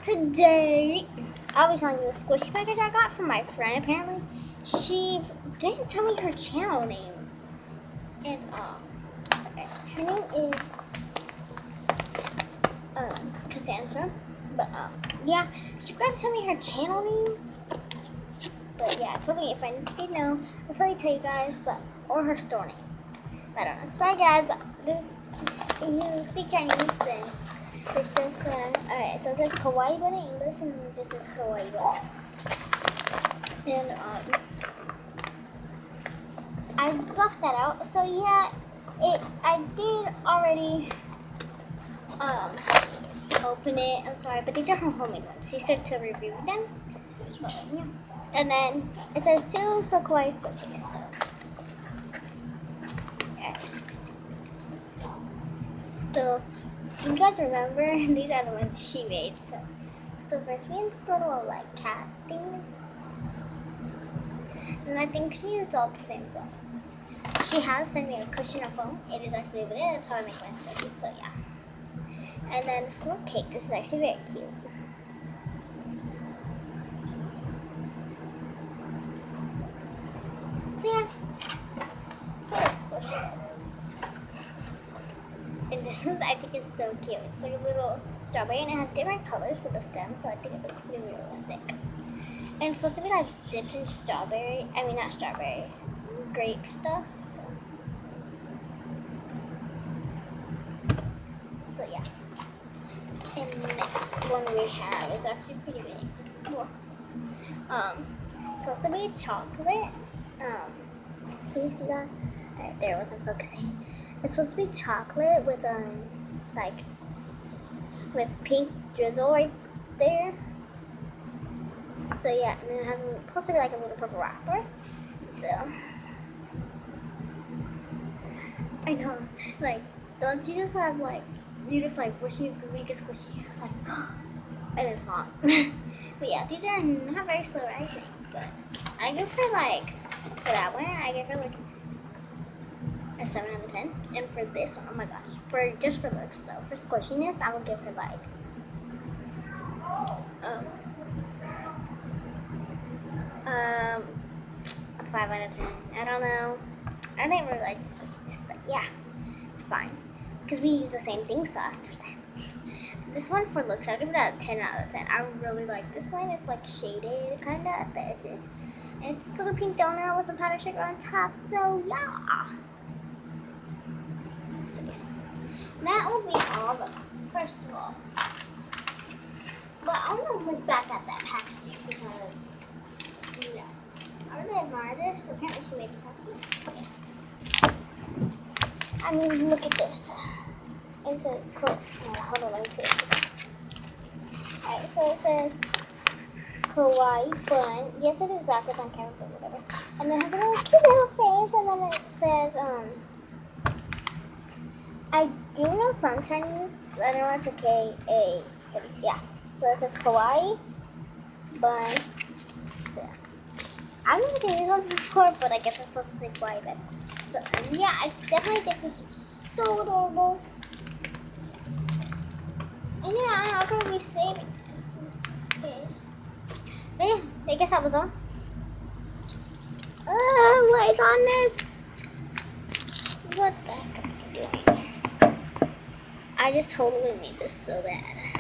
Today, I'll be telling you the squishy package I got from my friend. Apparently, she didn't tell me her channel name. And, okay. Her name is, Cassandra. But, yeah, she forgot to tell me her channel name. But, yeah, it's okay if I did know. I'll tell you guys, or her store name. I don't know. Sorry, guys. If you speak Chinese, then it's just, alright, so it says Kawaii Bun in English, and it just says Kawaii Bun. And, I blocked that out. So, yeah, I did already, open it. I'm sorry, but these are her homemade ones. She said to review them. But, yeah. And then it says 2 so kawaii squishies. Yeah. So, you guys remember, these are the ones she made. So first we had this little like cat thing. And I think she used all the same foam. She has sent me a cushion of foam. It is actually over there. That's how I make my squishies, so yeah. And then this little cake. This is actually very cute. So yeah, little squishy. And this one I think is so cute. It's like a little strawberry and it has different colors for the stem, so I think it looks pretty realistic. And it's supposed to be like dipped in strawberry. I mean not strawberry, grape stuff. So yeah. And the next one we have is actually pretty big. Cool. It's supposed to be chocolate. Can you see that? Alright, there, it wasn't focusing. It's supposed to be chocolate with with pink drizzle right there. So yeah, and then it has supposed to be like a little purple wrapper. So I know, like, don't you just have like you just like wish you was gonna make a squishy? It's like, and it's not. But yeah, these are not very slow rising, but I give her like, for that one, I give her like a 7 out of 10. And for this one, oh my gosh, just for looks though, for squishiness, I will give her like a 5 out of 10. I don't know. I didn't really like squishiness, but yeah, it's fine. Because we use the same thing, so I understand. This one for looks, I'll give it a 10 out of 10. I really like this one. It's like shaded, kind of at the edges. And it's a little pink donut with some powdered sugar on top, so yeah. So yeah. That will be all of them, first of all. But I want to look back at that packaging because, yeah. I really admire this. Apparently she made the packaging. Okay. I mean, look at this. It says, hold on, let me put it. Alright, so it says Kawaii Bun. Yes, it is backwards on camera, but whatever. And then it has a little cute little face, and then it says, I do know some Chinese. I don't know it's a K-A. Yeah. So it says Kawaii Bun. So yeah. I've never seen these ones before, but I guess I'm supposed to say Kawaii Bun. So yeah, I definitely think this is so adorable. And yeah, I'll probably be saving this. But yeah, I guess that was all. What is on this? What the heck am I doing? I just totally made this so bad.